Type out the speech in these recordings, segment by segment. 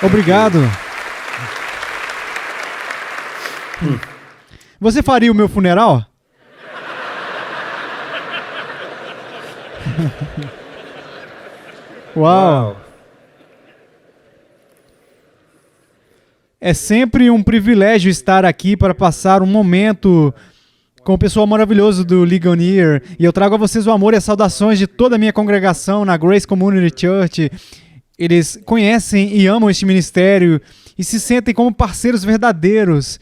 Obrigado. Você faria o meu funeral? Uau! É sempre um privilégio estar aqui para passar um momento com o pessoal maravilhoso do Ligonier. E eu trago a vocês o amor e as saudações de toda a minha congregação na Grace Community Church. Eles conhecem e amam este ministério e se sentem como parceiros verdadeiros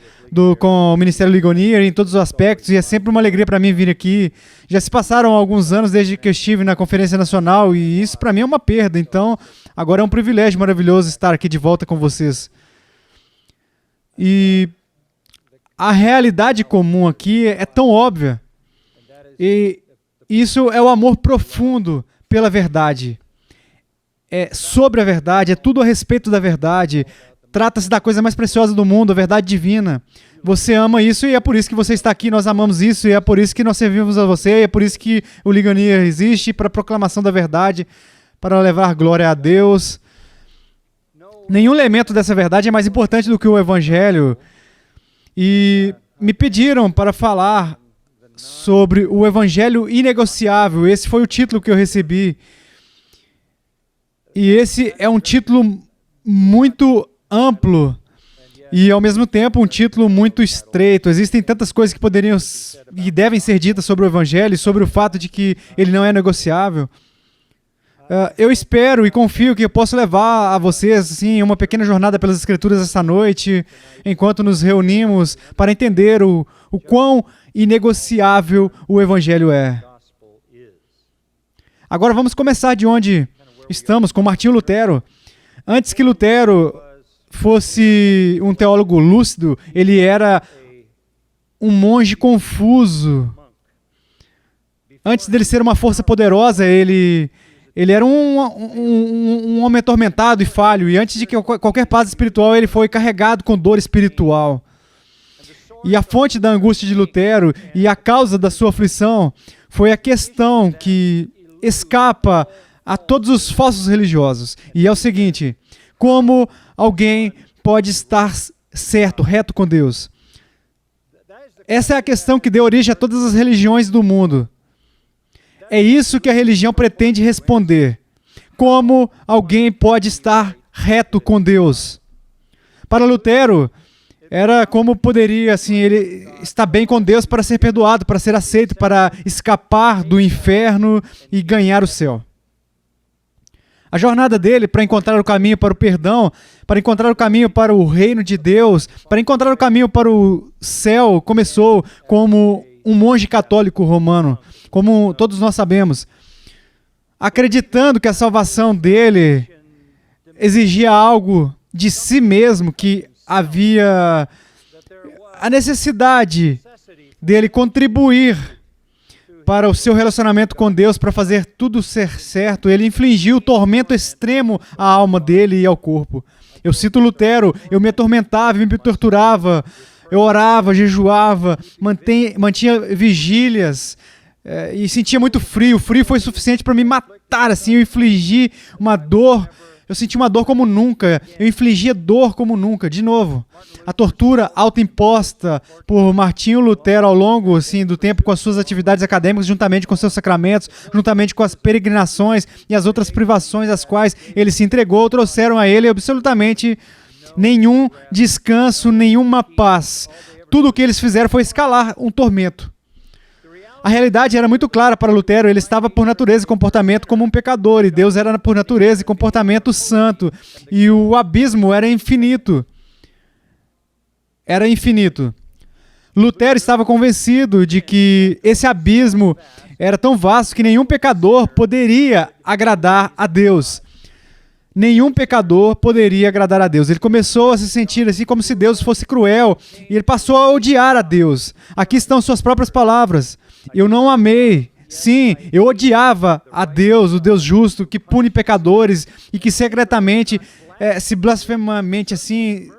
com o Ministério Ligonier em todos os aspectos, e é sempre uma alegria para mim vir aqui. Já se passaram alguns anos desde que eu estive na Conferência Nacional e isso para mim é uma perda, então agora é um privilégio maravilhoso estar aqui de volta com vocês. E a realidade comum aqui é tão óbvia, e isso é o amor profundo pela verdade. É sobre a verdade, é tudo a respeito da verdade. Trata-se da coisa mais preciosa do mundo, a verdade divina. Você ama isso e é por isso que você está aqui, nós amamos isso e é por isso que nós servimos a você e é por isso que o Ligonier existe, para a proclamação da verdade, para levar glória a Deus. Nenhum elemento dessa verdade é mais importante do que o Evangelho. E me pediram para falar sobre o Evangelho inegociável. Esse foi o título que eu recebi. E esse é um título muito amplo e, ao mesmo tempo, um título muito estreito. Existem tantas coisas que poderiam e devem ser ditas sobre o Evangelho e sobre o fato de que ele não é negociável. Eu espero e confio que eu posso levar a vocês assim, uma pequena jornada pelas Escrituras esta noite, enquanto nos reunimos para entender o quão inegociável o Evangelho é. Agora vamos começar de onde estamos, com Martinho Lutero. Antes que Lutero fosse um teólogo lúcido, ele era um monge confuso. Antes dele ser uma força poderosa, ele era um homem atormentado e falho. E antes de qualquer paz espiritual, ele foi carregado com dor espiritual. E a fonte da angústia de Lutero e a causa da sua aflição foi a questão que escapa a todos os falsos religiosos. E é o seguinte: como alguém pode estar certo, reto com Deus? Essa é a questão que deu origem a todas as religiões do mundo. É isso que a religião pretende responder. Como alguém pode estar reto com Deus? Para Lutero, era como poderia, assim, ele estar bem com Deus para ser perdoado, para ser aceito, para escapar do inferno e ganhar o céu. A jornada dele para encontrar o caminho para o perdão, para encontrar o caminho para o reino de Deus, para encontrar o caminho para o céu, começou como um monge católico romano, como todos nós sabemos, acreditando que a salvação dele exigia algo de si mesmo, que havia a necessidade dele contribuir para o seu relacionamento com Deus, para fazer tudo ser certo. Ele infligiu tormento extremo à alma dele e ao corpo. Eu cito Lutero: eu me atormentava, me torturava, eu orava, jejuava, mantinha vigílias e sentia muito frio. O frio foi suficiente para me matar, assim, eu infligi uma dor. Eu senti uma dor como nunca, eu infligia dor como nunca. De novo, a tortura autoimposta por Martinho Lutero ao longo, assim, do tempo, com as suas atividades acadêmicas, juntamente com seus sacramentos, juntamente com as peregrinações e as outras privações às quais ele se entregou, trouxeram a ele absolutamente nenhum descanso, nenhuma paz. Tudo o que eles fizeram foi escalar um tormento. A realidade era muito clara para Lutero: ele estava por natureza e comportamento como um pecador, e Deus era por natureza e comportamento santo, e o abismo era infinito. Era infinito. Lutero estava convencido de que esse abismo era tão vasto que nenhum pecador poderia agradar a Deus. Nenhum pecador poderia agradar a Deus. Ele começou a se sentir assim como se Deus fosse cruel, e ele passou a odiar a Deus. Aqui estão suas próprias palavras: eu não amei. Sim, eu odiava a Deus, o Deus justo, que pune pecadores e que secretamente, se blasfemamente assim,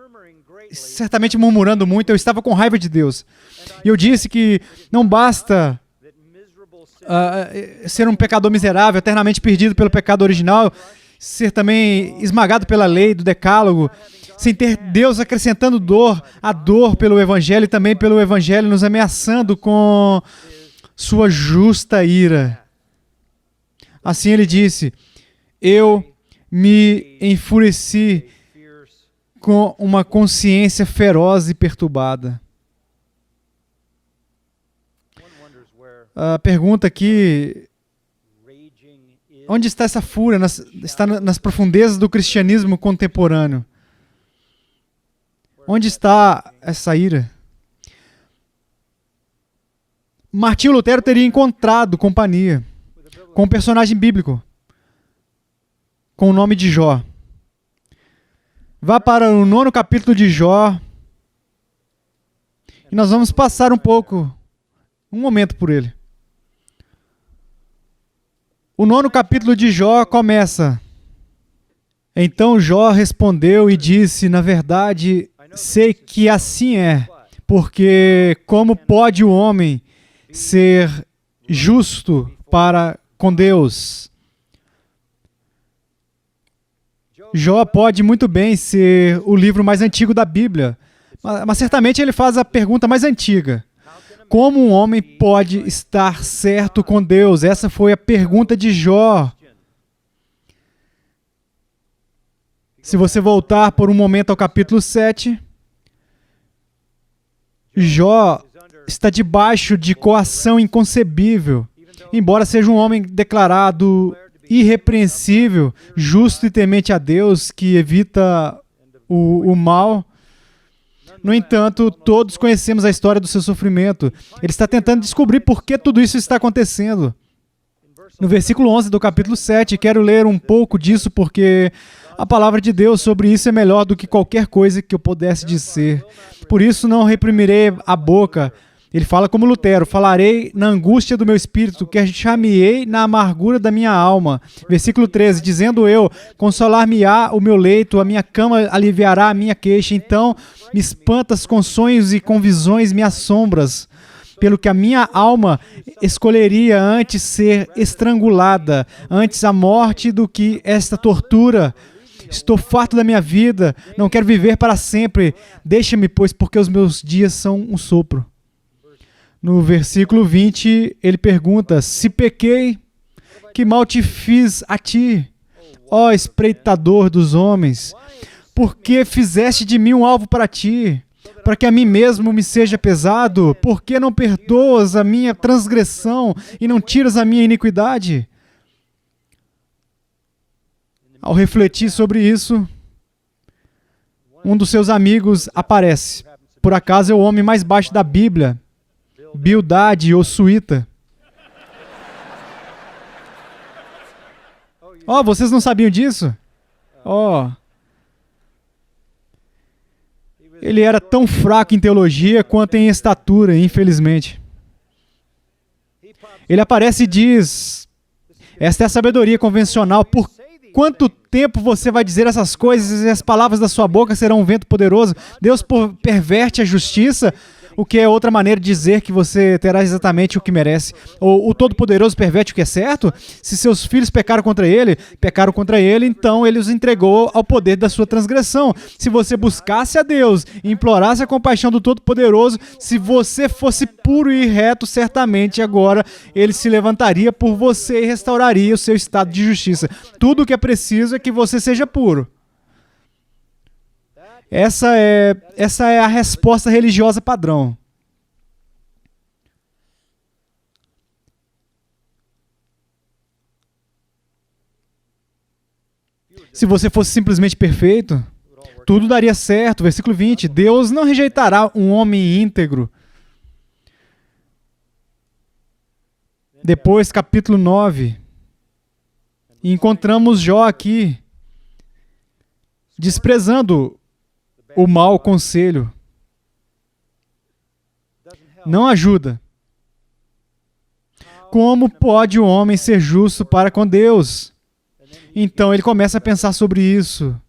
certamente murmurando muito, eu estava com raiva de Deus. E eu disse que não basta ser um pecador miserável, eternamente perdido pelo pecado original, ser também esmagado pela lei do decálogo, sem ter Deus acrescentando a dor pelo Evangelho e também pelo Evangelho nos ameaçando com sua justa ira. Assim ele disse, eu me enfureci com uma consciência feroz e perturbada. A pergunta aqui, onde está essa fúria? Está nas profundezas do cristianismo contemporâneo. Onde está essa ira? Martinho Lutero teria encontrado companhia com um personagem bíblico, com o nome de Jó. Vá para o 9º capítulo de Jó, e nós vamos passar um momento por ele. O 9º capítulo de Jó começa. Então Jó respondeu e disse, na verdade, sei que assim é, porque como pode o homem ser justo para com Deus? Jó pode muito bem ser o livro mais antigo da Bíblia, mas certamente ele faz a pergunta mais antiga. Como um homem pode estar certo com Deus? Essa foi a pergunta de Jó. Se você voltar por um momento ao capítulo 7, Jó está debaixo de coação inconcebível. Embora seja um homem declarado irrepreensível, justo e temente a Deus, que evita o mal. No entanto, todos conhecemos a história do seu sofrimento. Ele está tentando descobrir por que tudo isso está acontecendo. No versículo 11 do capítulo 7, quero ler um pouco disso porque a palavra de Deus sobre isso é melhor do que qualquer coisa que eu pudesse dizer. Por isso não reprimirei a boca. Ele fala como Lutero, falarei na angústia do meu espírito, queixar-me-ei na amargura da minha alma. Versículo 13, dizendo eu, consolar-me-á o meu leito, a minha cama aliviará a minha queixa, então me espantas com sonhos e com visões me assombras, pelo que a minha alma escolheria antes ser estrangulada, antes a morte do que esta tortura. Estou farto da minha vida, não quero viver para sempre, deixa-me, pois, porque os meus dias são um sopro. No versículo 20, ele pergunta, se pequei, que mal te fiz a ti, ó espreitador dos homens? Por que fizeste de mim um alvo para ti, para que a mim mesmo me seja pesado? Por que não perdoas a minha transgressão e não tiras a minha iniquidade? Ao refletir sobre isso, um dos seus amigos aparece. Por acaso é o homem mais baixo da Bíblia, Bildade ou Suíta. Oh, vocês não sabiam disso? Oh. Ele era tão fraco em teologia quanto em estatura, infelizmente. Ele aparece e diz, esta é a sabedoria convencional, por quanto tempo você vai dizer essas coisas e as palavras da sua boca serão um vento poderoso? Deus perverte a justiça, o que é outra maneira de dizer que você terá exatamente o que merece. Ou o Todo-Poderoso perverte o que é certo? Se seus filhos pecaram contra ele, então ele os entregou ao poder da sua transgressão. Se você buscasse a Deus e implorasse a compaixão do Todo-Poderoso, se você fosse puro e reto, certamente agora ele se levantaria por você e restauraria o seu estado de justiça. Tudo o que é preciso é que você seja puro. Essa é a resposta religiosa padrão. Se você fosse simplesmente perfeito, tudo daria certo. Versículo 20, Deus não rejeitará um homem íntegro. Depois, capítulo 9, encontramos Jó aqui, desprezando o mau conselho. Não ajuda. Como pode o homem ser justo para com Deus? Então ele começa a pensar sobre isso.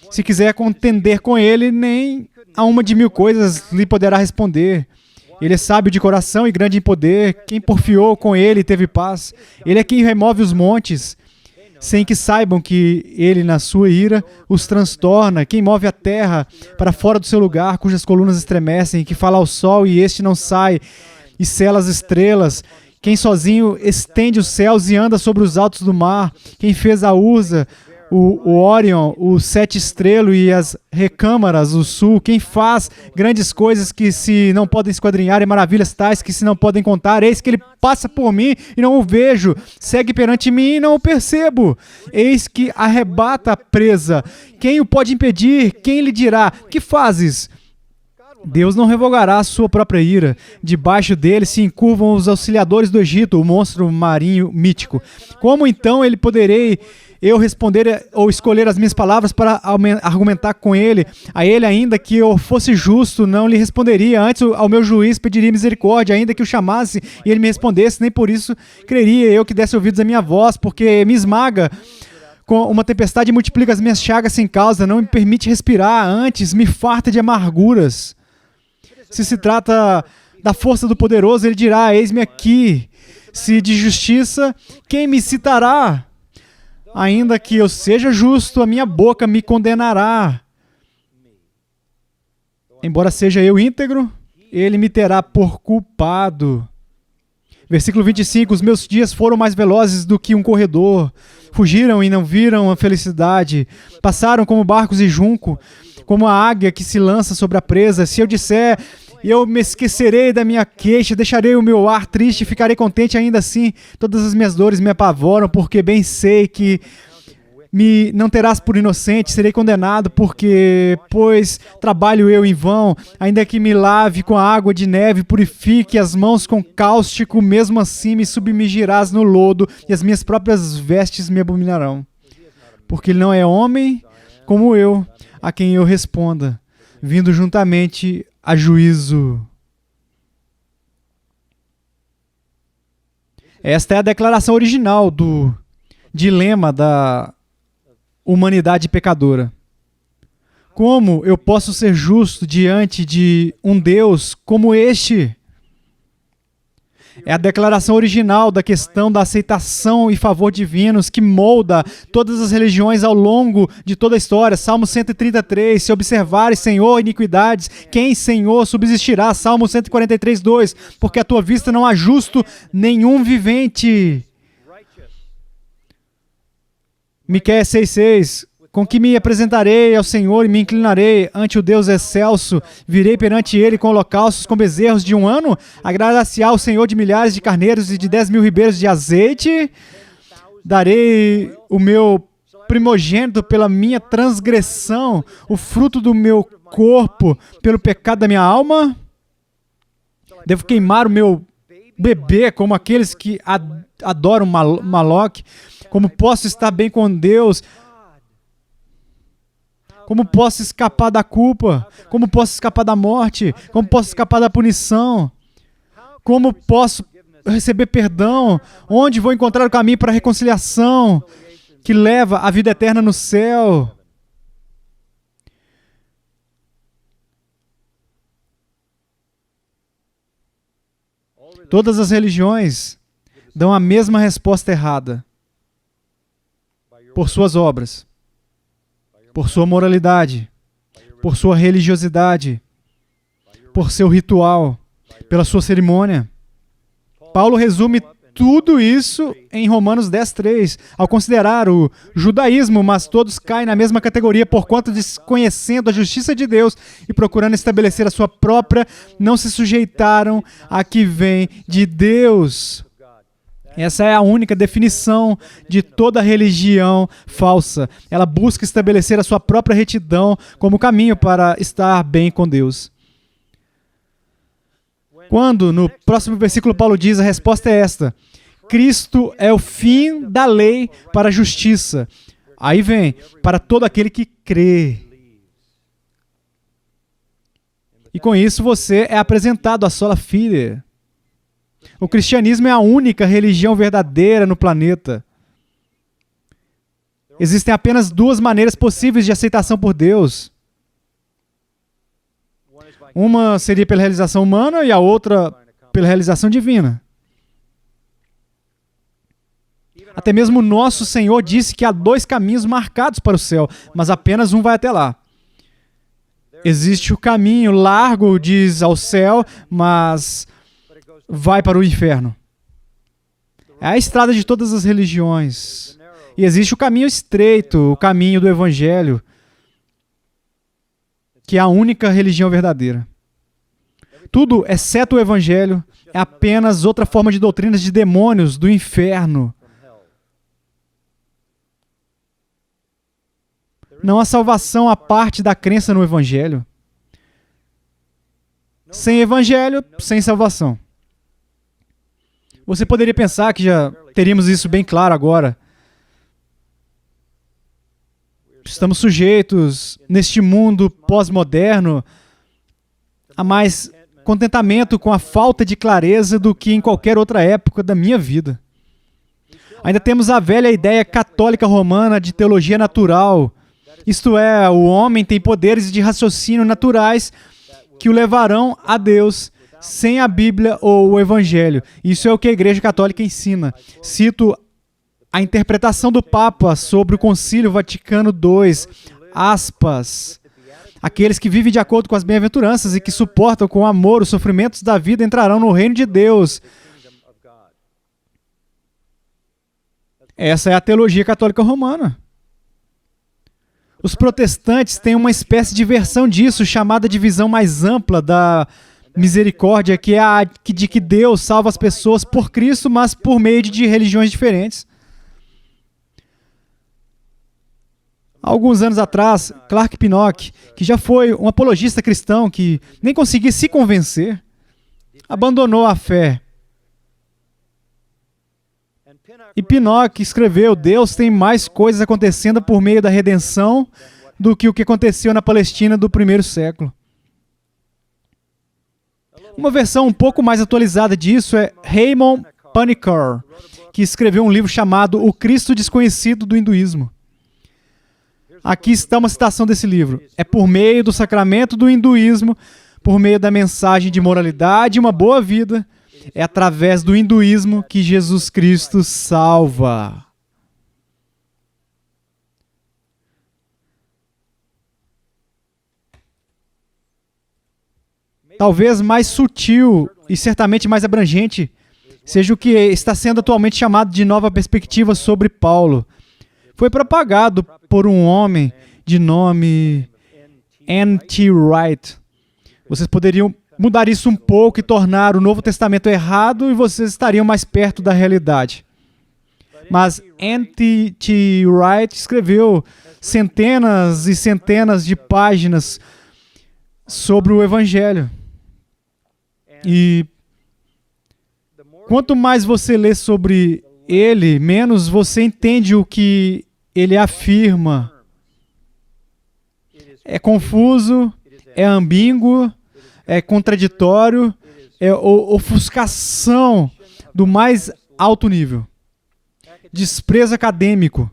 Se quiser contender com ele, nem a uma de mil coisas lhe poderá responder. Ele é sábio de coração e grande em poder. Quem porfiou com ele teve paz. Ele é quem remove os montes. sem que saibam que ele, na sua ira, os transtorna, quem move a terra para fora do seu lugar, cujas colunas estremecem, que fala ao sol e este não sai, e sela as estrelas, quem sozinho estende os céus e anda sobre os altos do mar, quem fez a Ursa, o Órion, o sete estrelo e as recâmaras, o sul, quem faz grandes coisas que se não podem esquadrinhar e maravilhas tais que se não podem contar, eis que ele passa por mim e não o vejo, segue perante mim e não o percebo, eis que arrebata a presa, quem o pode impedir? Quem lhe dirá, que fazes? Deus não revogará a sua própria ira. Debaixo dele se encurvam os auxiliadores do Egito, o monstro marinho mítico. Como então ele poderei eu responder ou escolher as minhas palavras para argumentar com ele? A ele, ainda que eu fosse justo, não lhe responderia. Antes, ao meu juiz pediria misericórdia, ainda que o chamasse e ele me respondesse. Nem por isso creria eu que desse ouvidos à minha voz, porque me esmaga com uma tempestade e multiplica as minhas chagas sem causa. Não me permite respirar, antes me farta de amarguras. Se se trata da força do poderoso, ele dirá, eis-me aqui. Se de justiça, quem me citará? Ainda que eu seja justo, a minha boca me condenará. Embora seja eu íntegro, ele me terá por culpado. Versículo 25, os meus dias foram mais velozes do que um corredor. Fugiram e não viram a felicidade. Passaram como barcos de junco, como a águia que se lança sobre a presa. Se eu disser, eu me esquecerei da minha queixa, deixarei o meu ar triste e ficarei contente ainda assim. Todas as minhas dores me apavoram, porque bem sei que me não terás por inocente, serei condenado, pois trabalho eu em vão, ainda que me lave com a água de neve, purifique as mãos com cáustico, mesmo assim me submergirás no lodo e as minhas próprias vestes me abominarão. Porque ele não é homem como eu, a quem eu responda, vindo juntamente a juízo. Esta é a declaração original do dilema da humanidade pecadora. Como eu posso ser justo diante de um Deus como este? É a declaração original da questão da aceitação e favor divinos que molda todas as religiões ao longo de toda a história. Salmo 133, se observares, Senhor, iniquidades, quem, Senhor, subsistirá? Salmo 143, 2, porque a tua vista não há justo nenhum vivente. Miqueias 6,6, com que me apresentarei ao Senhor e me inclinarei ante o Deus excelso, virei perante ele com holocaustos, com bezerros de um ano, agradar-se-á ao Senhor de milhares de carneiros e de 10.000 ribeiros de azeite, darei o meu primogênito pela minha transgressão, o fruto do meu corpo pelo pecado da minha alma, devo queimar o meu bebê como aqueles que adoram Moloque. Como posso estar bem com Deus? Como posso escapar da culpa? Como posso escapar da morte? Como posso escapar da punição? Como posso receber perdão? Onde vou encontrar o caminho para a reconciliação que leva à vida eterna no céu? Todas as religiões dão a mesma resposta errada. Por suas obras, por sua moralidade, por sua religiosidade, por seu ritual, pela sua cerimônia. Paulo resume tudo isso em Romanos 10:3, ao considerar o judaísmo, mas todos caem na mesma categoria, porquanto desconhecendo a justiça de Deus e procurando estabelecer a sua própria, não se sujeitaram à que vem de Deus. Essa é a única definição de toda religião falsa. Ela busca estabelecer a sua própria retidão como caminho para estar bem com Deus. Quando, no próximo versículo, Paulo diz, a resposta é esta: Cristo é o fim da lei para a justiça. Aí vem, para todo aquele que crê. E com isso você é apresentado a sola fide. O cristianismo é a única religião verdadeira no planeta. Existem apenas duas maneiras possíveis de aceitação por Deus. Uma seria pela realização humana e a outra pela realização divina. Até mesmo nosso Senhor disse que há 2 caminhos marcados para o céu, mas apenas um vai até lá. Existe o caminho largo, diz, ao céu, mas vai para o inferno. É a estrada de todas as religiões. E existe o caminho estreito, o caminho do Evangelho, que é a única religião verdadeira. Tudo, exceto o Evangelho, é apenas outra forma de doutrinas de demônios do inferno. Não há salvação à parte da crença no Evangelho. Sem Evangelho, sem salvação. Você poderia pensar que já teríamos isso bem claro agora. Estamos sujeitos, neste mundo pós-moderno, a mais contentamento com a falta de clareza do que em qualquer outra época da minha vida. Ainda temos a velha ideia católica romana de teologia natural. Isto é, o homem tem poderes de raciocínio naturais que o levarão a Deus sem a Bíblia ou o Evangelho. Isso é o que a Igreja Católica ensina. Cito a interpretação do Papa sobre o Concílio Vaticano II, aspas, aqueles que vivem de acordo com as bem-aventuranças e que suportam com amor os sofrimentos da vida entrarão no reino de Deus. Essa é a teologia católica romana. Os protestantes têm uma espécie de versão disso, chamada de visão mais ampla da misericórdia, que é a de que Deus salva as pessoas por Cristo, mas por meio de religiões diferentes. Há alguns anos atrás, Clark Pinnock, que já foi um apologista cristão que nem conseguia se convencer, abandonou a fé. E Pinnock escreveu: Deus tem mais coisas acontecendo por meio da redenção do que o que aconteceu na Palestina do primeiro século. Uma versão um pouco mais atualizada disso é Raymond Panikkar, que escreveu um livro chamado O Cristo Desconhecido do Hinduísmo. Aqui está uma citação desse livro. É por meio do sacramento do hinduísmo, por meio da mensagem de moralidade e uma boa vida, é através do hinduísmo que Jesus Cristo salva. Talvez mais sutil e certamente mais abrangente seja o que está sendo atualmente chamado de nova perspectiva sobre Paulo. Foi propagado por um homem de nome N.T. Wright. Vocês poderiam mudar isso um pouco e tornar o Novo Testamento errado e vocês estariam mais perto da realidade. Mas N.T. Wright escreveu centenas e centenas de páginas sobre o Evangelho. E quanto mais você lê sobre ele, menos você entende o que ele afirma. É confuso, é ambíguo, é contraditório, é ofuscação do mais alto nível. Desprezo acadêmico.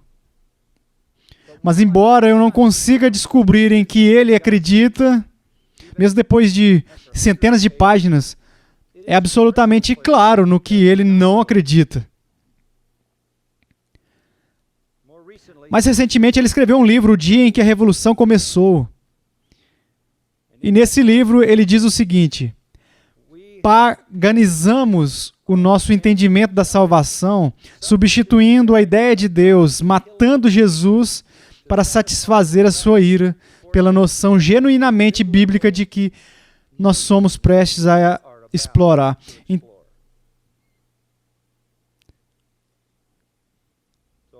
Mas embora eu não consiga descobrir em que ele acredita, mesmo depois de centenas de páginas, é absolutamente claro no que ele não acredita. Mais recentemente, ele escreveu um livro, O Dia em que a Revolução Começou. E nesse livro, ele diz o seguinte: paganizamos o nosso entendimento da salvação, substituindo a ideia de Deus, matando Jesus para satisfazer a sua ira, pela noção genuinamente bíblica de que nós somos prestes a explorar.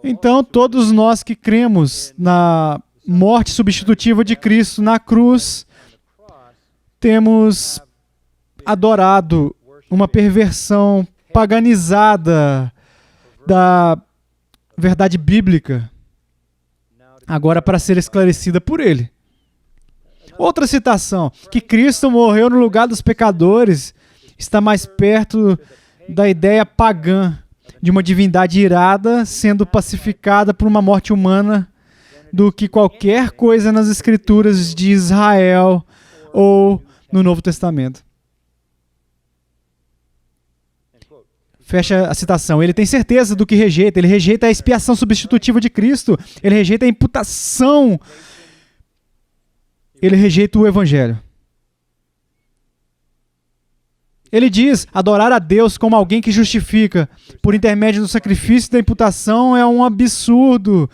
Então, todos nós que cremos na morte substitutiva de Cristo na cruz, temos adorado uma perversão paganizada da verdade bíblica, agora para ser esclarecida por ele. Outra citação, que Cristo morreu no lugar dos pecadores, está mais perto da ideia pagã de uma divindade irada sendo pacificada por uma morte humana do que qualquer coisa nas Escrituras de Israel ou no Novo Testamento. Fecha a citação. Ele tem certeza do que rejeita. Ele rejeita a expiação substitutiva de Cristo. Ele rejeita a imputação. Ele rejeita o Evangelho. Ele diz, adorar a Deus como alguém que justifica por intermédio do sacrifício da imputação é um absurdo.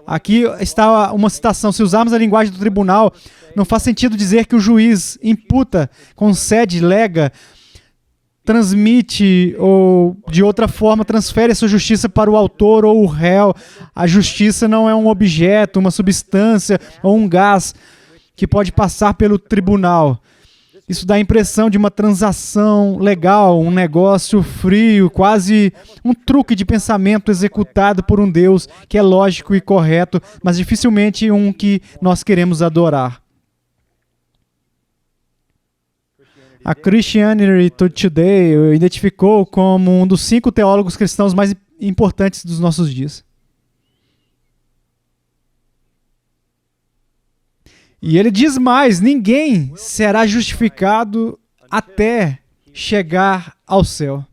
Aqui está uma citação. Se usarmos a linguagem do tribunal, não faz sentido dizer que o juiz imputa, concede, lega, transmite ou, de outra forma, transfere a sua justiça para o autor ou o réu. A justiça não é um objeto, uma substância ou um gás que pode passar pelo tribunal. Isso dá a impressão de uma transação legal, um negócio frio, quase um truque de pensamento executado por um Deus que é lógico e correto, mas dificilmente um que nós queremos adorar. A Christianity Today o identificou como um dos 5 teólogos cristãos mais importantes dos nossos dias. E ele diz mais, ninguém será justificado até chegar ao céu.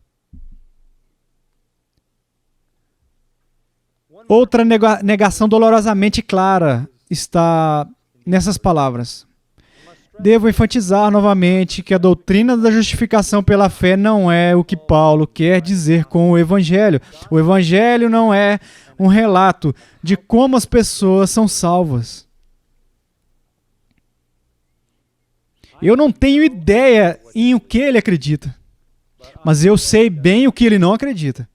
Outra negação dolorosamente clara está nessas palavras. Devo enfatizar novamente que a doutrina da justificação pela fé não é o que Paulo quer dizer com o Evangelho. O Evangelho não é um relato de como as pessoas são salvas. Eu não tenho ideia em o que ele acredita, mas eu sei bem o que ele não acredita.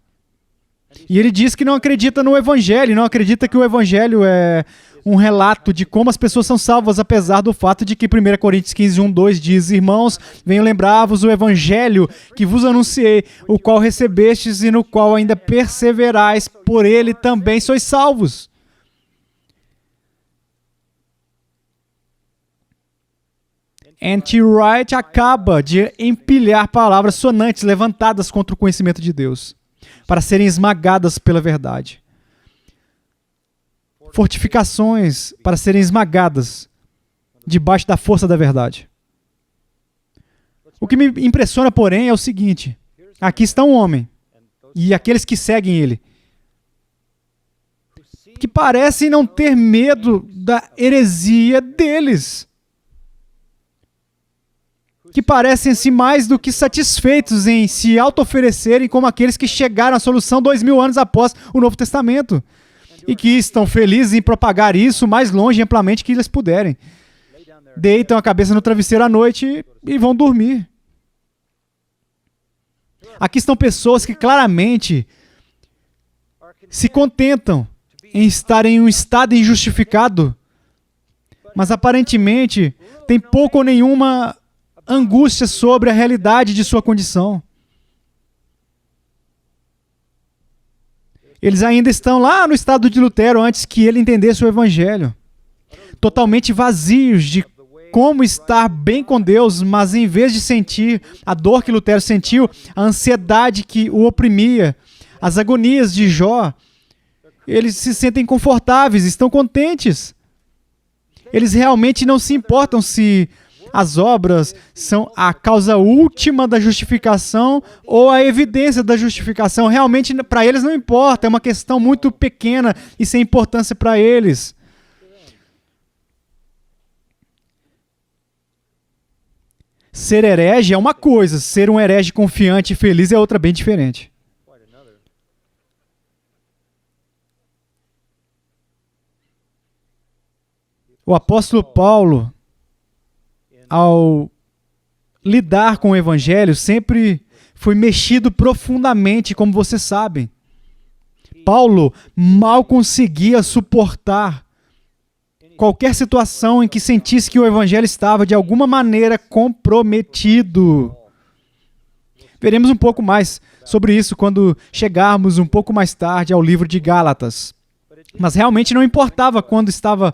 E ele diz que não acredita no Evangelho, não acredita que o Evangelho é um relato de como as pessoas são salvas, apesar do fato de que 1 Coríntios 15, 1, 2 diz, irmãos, venho lembrar-vos o Evangelho que vos anunciei, o qual recebestes e no qual ainda perseverais, por ele também sois salvos. N.T. Wright acaba de empilhar palavras sonantes levantadas contra o conhecimento de Deus, para serem esmagadas pela verdade. Fortificações para serem esmagadas debaixo da força da verdade. O que me impressiona, porém, é o seguinte. Aqui está um homem, e aqueles que seguem ele, que parecem não ter medo da heresia deles, que parecem-se mais do que satisfeitos em se auto-oferecerem como aqueles que chegaram à solução 2000 anos após o Novo Testamento, e que estão felizes em propagar isso o mais longe e amplamente que eles puderem. Deitam a cabeça no travesseiro à noite e vão dormir. Aqui estão pessoas que claramente se contentam em estar em um estado injustificado, mas aparentemente têm pouco ou nenhuma angústia sobre a realidade de sua condição. Eles ainda estão lá no estado de Lutero antes que ele entendesse o Evangelho. Totalmente vazios de como estar bem com Deus, mas em vez de sentir a dor que Lutero sentiu, a ansiedade que o oprimia, as agonias de Jó, eles se sentem confortáveis, estão contentes. Eles realmente não se importam se as obras são a causa última da justificação ou a evidência da justificação. Realmente, para eles não importa, é uma questão muito pequena e sem importância para eles. Ser herege é uma coisa, ser um herege confiante e feliz é outra bem diferente. O apóstolo Paulo, ao lidar com o Evangelho, sempre foi mexido profundamente, como vocês sabem. Paulo mal conseguia suportar qualquer situação em que sentisse que o Evangelho estava, de alguma maneira, comprometido. Veremos um pouco mais sobre isso quando chegarmos um pouco mais tarde ao livro de Gálatas. Mas realmente não importava quando estava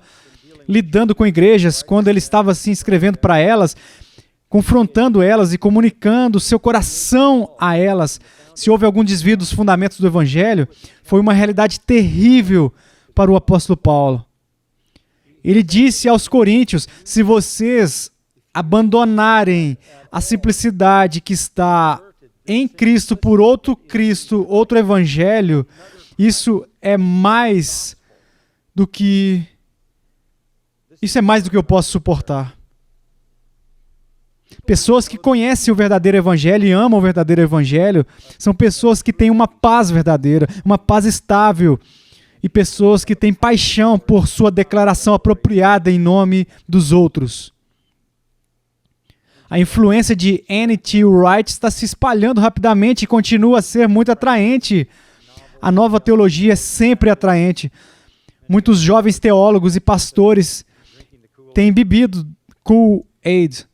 lidando com igrejas, quando ele estava se inscrevendo para elas, confrontando elas e comunicando seu coração a elas. Se houve algum desvio dos fundamentos do Evangelho, foi uma realidade terrível para o apóstolo Paulo. Ele disse aos coríntios, se vocês abandonarem a simplicidade que está em Cristo por outro Cristo, outro evangelho, isso é mais do que eu posso suportar. Pessoas que conhecem o verdadeiro evangelho e amam o verdadeiro evangelho são pessoas que têm uma paz verdadeira, uma paz estável, e pessoas que têm paixão por sua declaração apropriada em nome dos outros. A influência de N.T. Wright está se espalhando rapidamente e continua a ser muito atraente. A nova teologia é sempre atraente. Muitos jovens teólogos e pastores têm bebido Kool-Aid.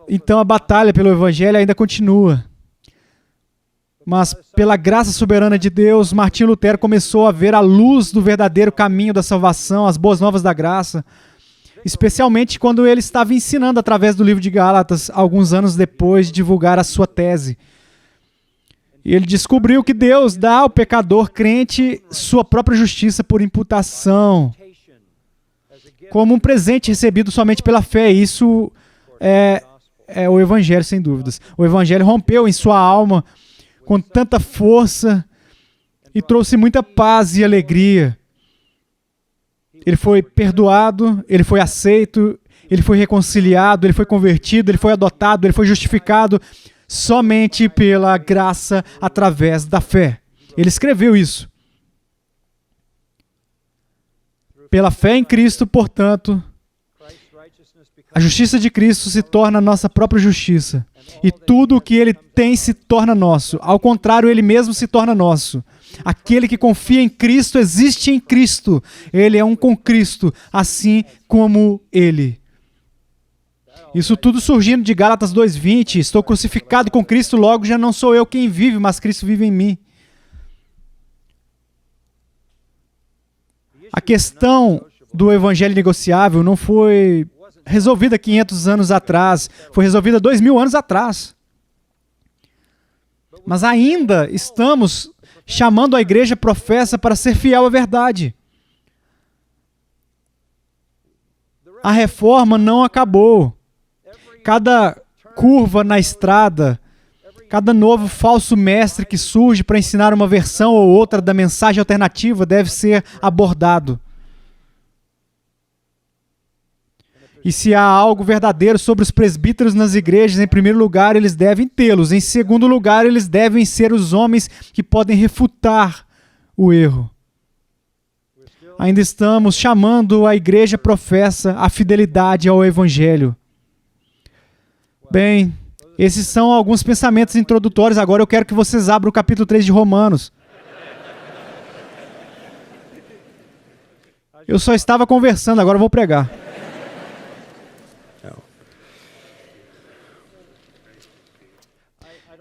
Então a batalha pelo evangelho ainda continua. Mas pela graça soberana de Deus, Martinho Lutero começou a ver a luz do verdadeiro caminho da salvação, as boas novas da graça, especialmente quando ele estava ensinando através do livro de Gálatas, alguns anos depois de divulgar a sua tese. E ele descobriu que Deus dá ao pecador crente sua própria justiça por imputação, como um presente recebido somente pela fé. Isso é o evangelho, sem dúvidas. O evangelho rompeu em sua alma com tanta força e trouxe muita paz e alegria. Ele foi perdoado, ele foi aceito, ele foi reconciliado, ele foi convertido, ele foi adotado, ele foi justificado somente pela graça através da fé. Ele escreveu isso. Pela fé em Cristo, portanto, a justiça de Cristo se torna a nossa própria justiça. E tudo o que ele tem se torna nosso. Ao contrário, ele mesmo se torna nosso. Aquele que confia em Cristo existe em Cristo. Ele é um com Cristo, assim como ele. Isso tudo surgindo de Gálatas 2:20. Estou crucificado com Cristo, logo já não sou eu quem vive, mas Cristo vive em mim. A questão do evangelho negociável não foi resolvida 500 anos atrás, foi resolvida 2000 anos atrás. Mas ainda estamos chamando a igreja professa para ser fiel à verdade. A reforma não acabou. Cada curva na estrada, cada novo falso mestre que surge para ensinar uma versão ou outra da mensagem alternativa deve ser abordado. E se há algo verdadeiro sobre os presbíteros nas igrejas, em primeiro lugar, eles devem tê-los. Em segundo lugar, eles devem ser os homens que podem refutar o erro. Ainda estamos chamando a igreja professa a fidelidade ao evangelho. Bem, esses são alguns pensamentos introdutórios. Agora eu quero que vocês abram o capítulo 3 de Romanos. Eu só estava conversando, agora eu vou pregar.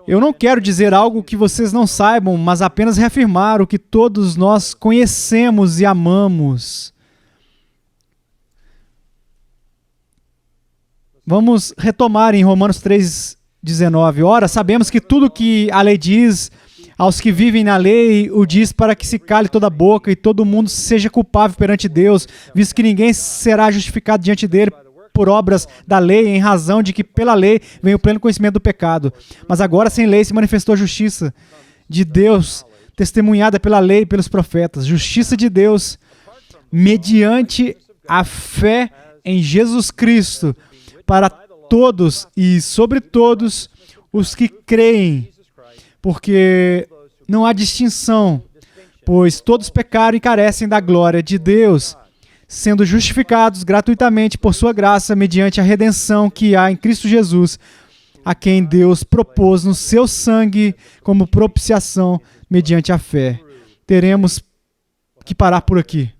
Eu não quero dizer algo que vocês não saibam, mas apenas reafirmar o que todos nós conhecemos e amamos. Vamos retomar em Romanos 3:19. Ora, sabemos que tudo que a lei diz aos que vivem na lei, o diz para que se cale toda a boca e todo mundo seja culpável perante Deus, visto que ninguém será justificado diante dele por obras da lei, em razão de que pela lei vem o pleno conhecimento do pecado. Mas agora sem lei se manifestou a justiça de Deus, testemunhada pela lei e pelos profetas. Justiça de Deus mediante a fé em Jesus Cristo, para todos e sobre todos os que creem, porque não há distinção, pois todos pecaram e carecem da glória de Deus, sendo justificados gratuitamente por sua graça, mediante a redenção que há em Cristo Jesus, a quem Deus propôs no seu sangue como propiciação mediante a fé. Teremos que parar por aqui.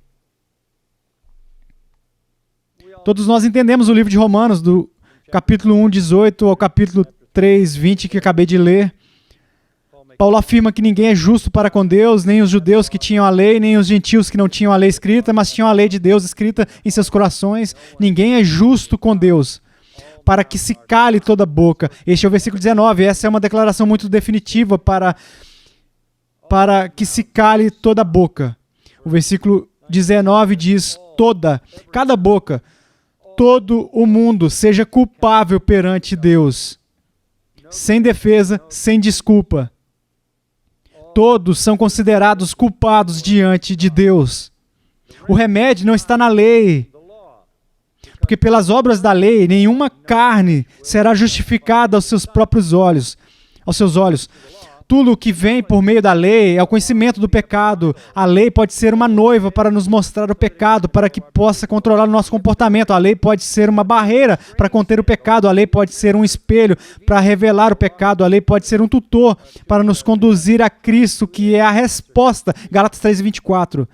Todos nós entendemos o livro de Romanos, do capítulo 1:18 ao capítulo 3:20 que acabei de ler. Paulo afirma que ninguém é justo para com Deus, nem os judeus que tinham a lei, nem os gentios que não tinham a lei escrita, mas tinham a lei de Deus escrita em seus corações. Ninguém é justo com Deus, para que se cale toda a boca. Este é o versículo 19. Essa é uma declaração muito definitiva para que se cale toda a boca. O versículo 19 diz cada boca, todo o mundo seja culpável perante Deus. sem defesa, sem desculpa. Todos são considerados culpados diante de Deus. O remédio não está na lei, porque pelas obras da lei, nenhuma carne será justificada aos seus próprios olhos, aos seus olhos. Tudo o que vem por meio da lei é o conhecimento do pecado. A lei pode ser uma noiva para nos mostrar o pecado, para que possa controlar o nosso comportamento. A lei pode ser uma barreira para conter o pecado. A lei pode ser um espelho para revelar o pecado. A lei pode ser um tutor para nos conduzir a Cristo, que é a resposta. Gálatas 3:24.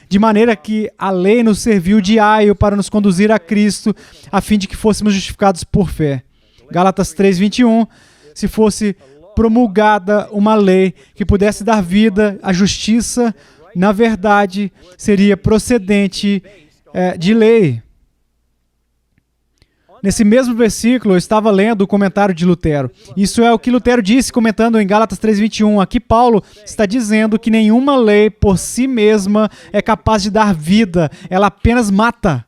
De maneira que a lei nos serviu de aio para nos conduzir a Cristo, a fim de que fôssemos justificados por fé. Gálatas 3:21. Se fosse promulgada uma lei que pudesse dar vida à justiça, na verdade, seria procedente de lei. Nesse mesmo versículo, eu estava lendo o comentário de Lutero. Isso é o que Lutero disse, comentando em Gálatas 3:21. Aqui Paulo está dizendo que nenhuma lei por si mesma é capaz de dar vida, ela apenas mata.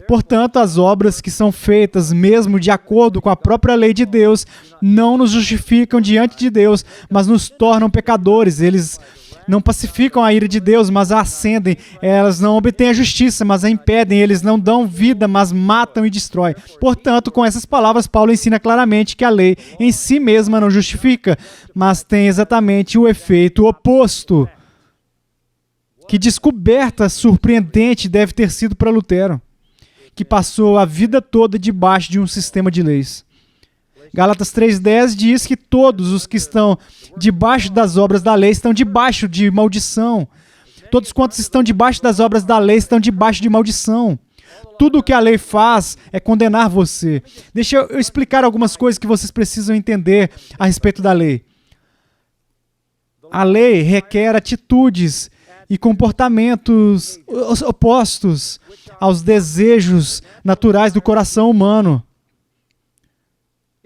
Portanto, as obras que são feitas mesmo de acordo com a própria lei de Deus não nos justificam diante de Deus, mas nos tornam pecadores. Eles não pacificam a ira de Deus, mas a acendem. Elas não obtêm a justiça, mas a impedem. Eles não dão vida, mas matam e destroem. Portanto, com essas palavras, Paulo ensina claramente que a lei em si mesma não justifica, mas tem exatamente o efeito oposto. Que descoberta surpreendente deve ter sido para Lutero, que passou a vida toda debaixo de um sistema de leis. Gálatas 3:10 diz que todos os que estão debaixo das obras da lei estão debaixo de maldição. Todos quantos estão debaixo das obras da lei estão debaixo de maldição. Tudo o que a lei faz é condenar você. Deixa eu explicar algumas coisas que vocês precisam entender a respeito da lei. A lei requer atitudes e comportamentos opostos aos desejos naturais do coração humano.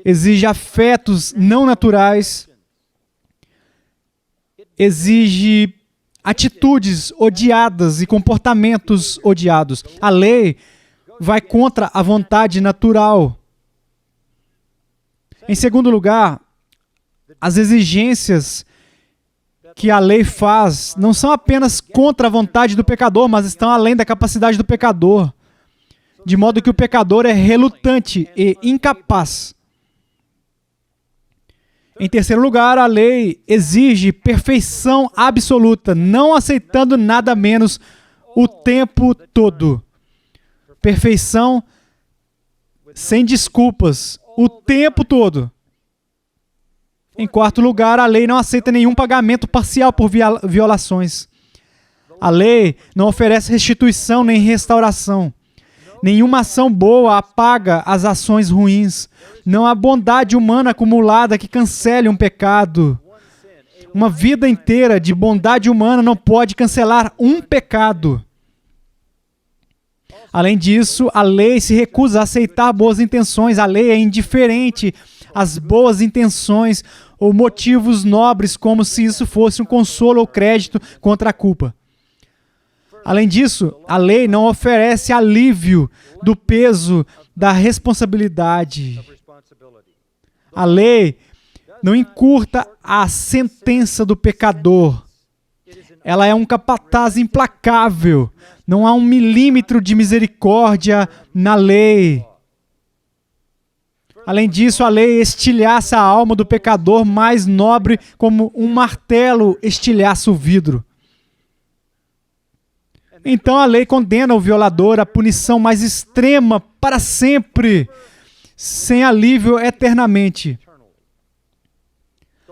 Exige afetos não naturais. Exige atitudes odiadas e comportamentos odiados. A lei vai contra a vontade natural. Em segundo lugar, as exigências que a lei faz não são apenas contra a vontade do pecador, mas estão além da capacidade do pecador, de modo que o pecador é relutante e incapaz. Em terceiro lugar, a lei exige perfeição absoluta, não aceitando nada menos o tempo todo. Perfeição sem desculpas, o tempo todo. Em quarto lugar, a lei não aceita nenhum pagamento parcial por violações. A lei não oferece restituição nem restauração. Nenhuma ação boa apaga as ações ruins. Não há bondade humana acumulada que cancele um pecado. Uma vida inteira de bondade humana não pode cancelar um pecado. Além disso, a lei se recusa a aceitar boas intenções. A lei é indiferente às boas intenções ou motivos nobres, como se isso fosse um consolo ou crédito contra a culpa. Além disso, a lei não oferece alívio do peso da responsabilidade. A lei não encurta a sentença do pecador. Ela é um capataz implacável. Não há um milímetro de misericórdia na lei. Além disso, a lei estilhaça a alma do pecador mais nobre como um martelo estilhaça o vidro. Então a lei condena o violador à punição mais extrema para sempre, sem alívio eternamente.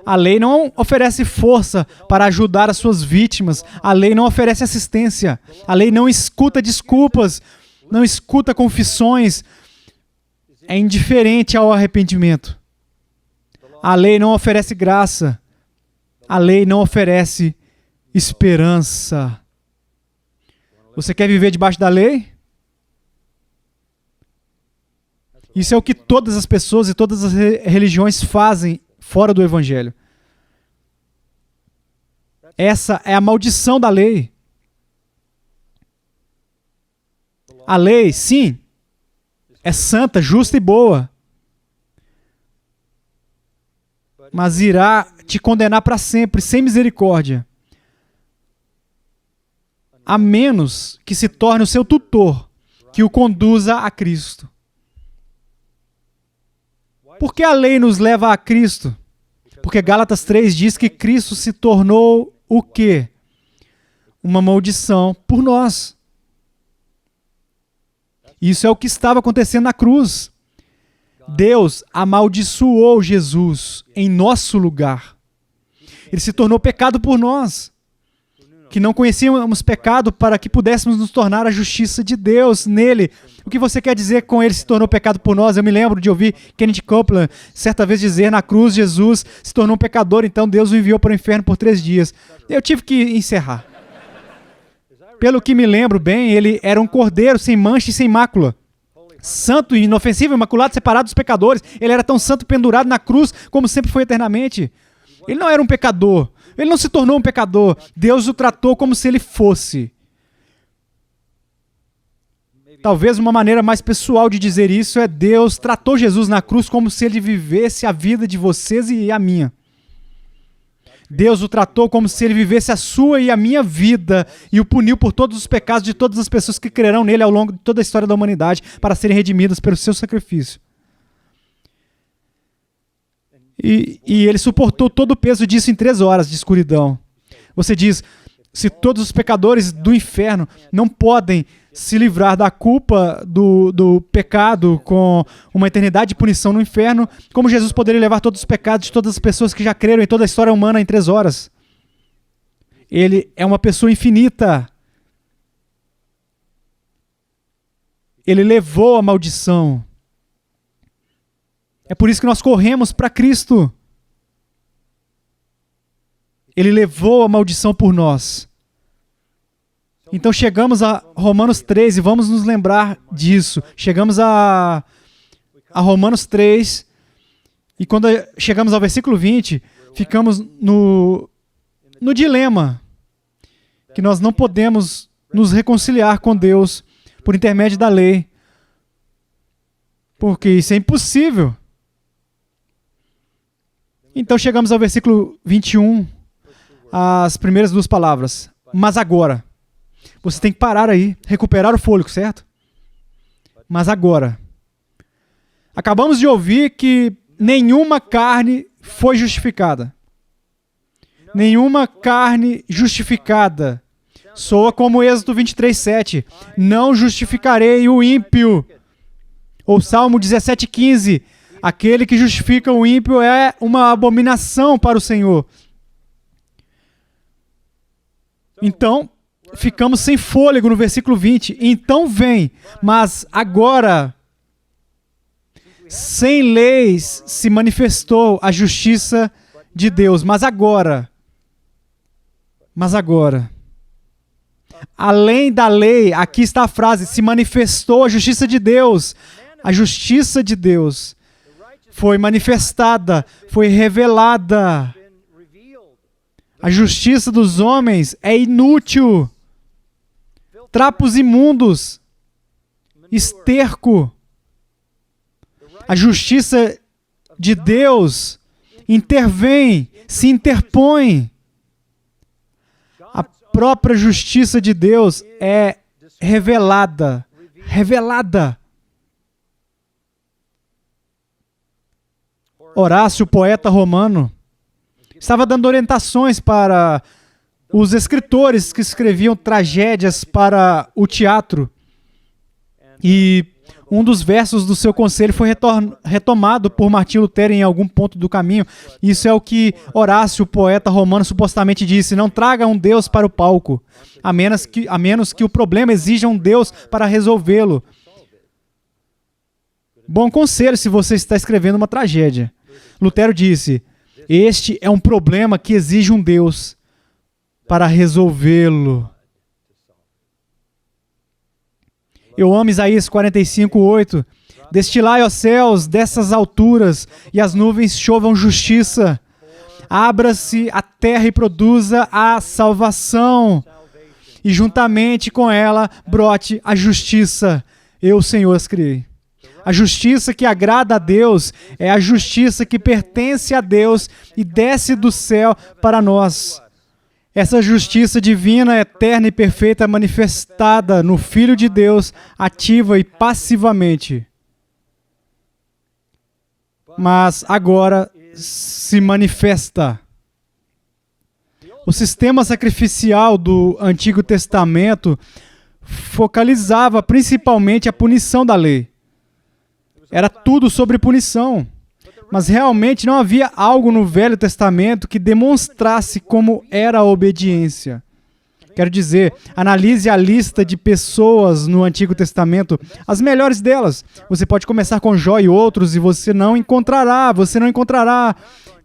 A lei não oferece força para ajudar as suas vítimas. A lei não oferece assistência. A lei não escuta desculpas, não escuta confissões. É indiferente ao arrependimento. A lei não oferece graça. A lei não oferece esperança. Você quer viver debaixo da lei? Isso é o que todas as pessoas e todas as religiões fazem fora do Evangelho. Essa é a maldição da lei. A lei, sim, é santa, justa e boa. mas irá te condenar para sempre, sem misericórdia. A menos que se torne o seu tutor, que o conduza a Cristo. Por que a lei nos leva a Cristo? Porque Gálatas 3 diz que Cristo se tornou o quê? Uma maldição por nós. Isso é o que estava acontecendo na cruz. Deus amaldiçoou Jesus em nosso lugar. Ele se tornou pecado por nós, que não conhecíamos pecado, para que pudéssemos nos tornar a justiça de Deus nele. O que você quer dizer com ele se tornou pecado por nós? Eu me lembro de ouvir Kenneth Copeland certa vez dizer, na cruz Jesus se tornou um pecador, então Deus o enviou para o inferno por 3 dias. Eu tive que encerrar. Pelo que me lembro bem, ele era um cordeiro sem mancha e sem mácula. Santo, inofensivo, imaculado, separado dos pecadores. Ele era tão santo pendurado na cruz, como sempre foi eternamente. Ele não era um pecador. Ele não se tornou um pecador. Deus o tratou como se ele fosse. Talvez uma maneira mais pessoal de dizer isso é Deus tratou Jesus na cruz como se ele vivesse a vida de vocês e a minha. Deus o tratou como se ele vivesse a sua e a minha vida e o puniu por todos os pecados de todas as pessoas que crerão nele ao longo de toda a história da humanidade para serem redimidas pelo seu sacrifício. E ele suportou todo o peso disso em 3 horas de escuridão. Você diz, se todos os pecadores do inferno não podem se livrar da culpa do pecado com uma eternidade de punição no inferno, como Jesus poderia levar todos os pecados de todas as pessoas que já creram em toda a história humana em 3 horas? Ele é uma pessoa infinita. Ele levou a maldição. É por isso que nós corremos para Cristo. Ele levou a maldição por nós. Então chegamos a Romanos 3 e vamos nos lembrar disso. Chegamos a Romanos 3 e quando chegamos ao versículo 20, ficamos no dilema que nós não podemos nos reconciliar com Deus por intermédio da lei, porque isso é impossível. Então chegamos ao versículo 21, as primeiras 2 palavras. Mas agora. Você tem que parar aí, recuperar o fôlego, certo? Mas agora. Acabamos de ouvir que nenhuma carne foi justificada. Nenhuma carne justificada. Soa como Êxodo 23:7. Não justificarei o ímpio. Ou Salmo 17:15. Aquele que justifica o ímpio é uma abominação para o Senhor. Então, ficamos sem fôlego no versículo 20. Então vem, mas agora, sem leis se manifestou a justiça de Deus. Mas agora, além da lei, aqui está a frase, se manifestou a justiça de Deus. A justiça de Deus foi manifestada, foi revelada. A justiça dos homens é inútil. Trapos imundos, esterco. A justiça de Deus intervém, se interpõe. A própria justiça de Deus é revelada. Horácio, poeta romano, estava dando orientações para os escritores que escreviam tragédias para o teatro. E um dos versos do seu conselho foi retomado por Martinho Lutero em algum ponto do caminho. Isso é o que Horácio, poeta romano, supostamente disse: não traga um Deus para o palco, a menos que o problema exija um Deus para resolvê-lo. Bom conselho se você está escrevendo uma tragédia. Lutero disse: este é um problema que exige um Deus para resolvê-lo. Eu amo Isaías 45:8. Destilai, ó céus, dessas alturas, e as nuvens chovam justiça. Abra-se a terra e produza a salvação, e juntamente com ela brote a justiça. Eu, Senhor, as criei. A justiça que agrada a Deus é a justiça que pertence a Deus e desce do céu para nós. Essa justiça divina, eterna e perfeita é manifestada no Filho de Deus, ativa e passivamente. Mas agora se manifesta. O sistema sacrificial do Antigo Testamento focalizava principalmente a punição da lei. Era tudo sobre punição. Mas realmente não havia algo no Velho Testamento que demonstrasse como era a obediência. Quero dizer, analise a lista de pessoas no Antigo Testamento, as melhores delas. Você pode começar com Jó e outros e você não encontrará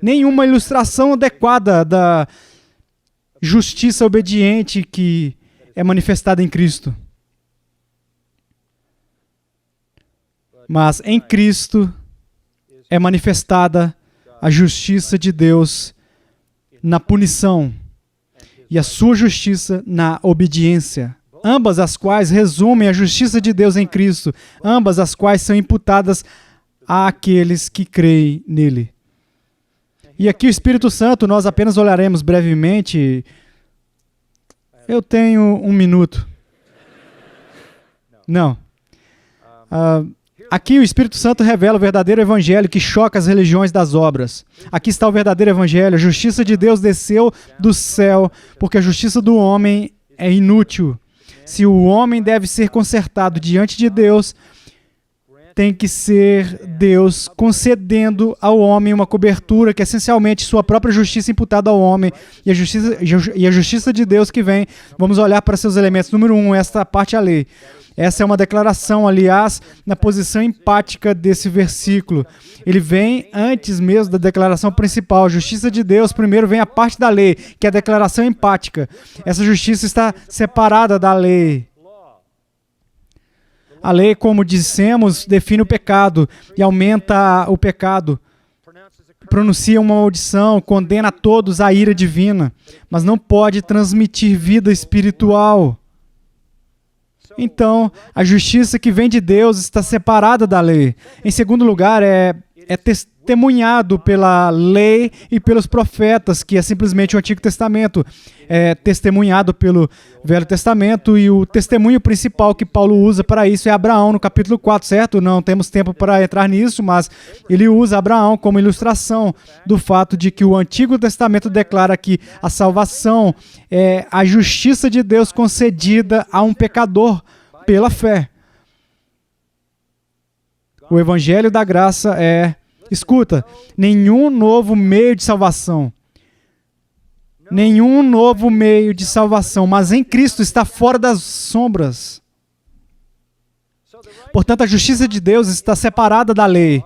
nenhuma ilustração adequada da justiça obediente que é manifestada em Cristo. Mas em Cristo é manifestada a justiça de Deus na punição e a sua justiça na obediência, ambas as quais resumem a justiça de Deus em Cristo, ambas as quais são imputadas àqueles que creem nele. E aqui o Espírito Santo, nós apenas olharemos brevemente. Eu tenho 1 minuto. Não. Aqui o Espírito Santo revela o verdadeiro evangelho que choca as religiões das obras. Aqui está o verdadeiro evangelho. A justiça de Deus desceu do céu, porque a justiça do homem é inútil. Se o homem deve ser consertado diante de Deus, tem que ser Deus concedendo ao homem uma cobertura que é essencialmente sua própria justiça imputada ao homem e a justiça de Deus que vem. Vamos olhar para seus elementos. Número 1, esta parte é a lei. Essa é uma declaração, aliás, na posição empática desse versículo. Ele vem antes mesmo da declaração principal. A justiça de Deus, primeiro vem a parte da lei, que é a declaração empática. Essa justiça está separada da lei. A lei, como dissemos, define o pecado e aumenta o pecado. Pronuncia uma maldição, condena a todos à ira divina, mas não pode transmitir vida espiritual. Então, a justiça que vem de Deus está separada da lei. Em segundo lugar, é testemunhado pela lei e pelos profetas, que é simplesmente o Antigo Testamento. É testemunhado pelo Velho Testamento, e o testemunho principal que Paulo usa para isso é Abraão, no capítulo 4, certo? Não temos tempo para entrar nisso, mas ele usa Abraão como ilustração do fato de que o Antigo Testamento declara que a salvação é a justiça de Deus concedida a um pecador pela fé. O Evangelho da Graça escuta, nenhum novo meio de salvação. Nenhum novo meio de salvação, mas em Cristo está fora das sombras. Portanto, a justiça de Deus está separada da lei.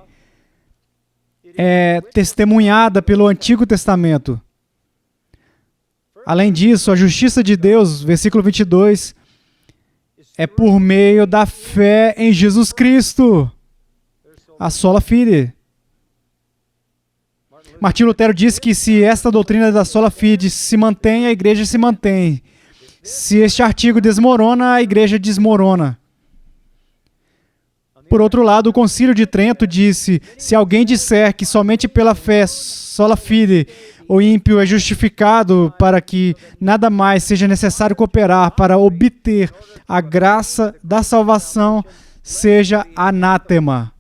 É testemunhada pelo Antigo Testamento. Além disso, a justiça de Deus, versículo 22, é por meio da fé em Jesus Cristo. A sola fide. Martinho Lutero disse que se esta doutrina da sola fide se mantém, a igreja se mantém. Se este artigo desmorona, a igreja desmorona. Por outro lado, o Concílio de Trento disse: se alguém disser que somente pela fé, sola fide, o ímpio é justificado para que nada mais seja necessário cooperar para obter a graça da salvação, seja anátema.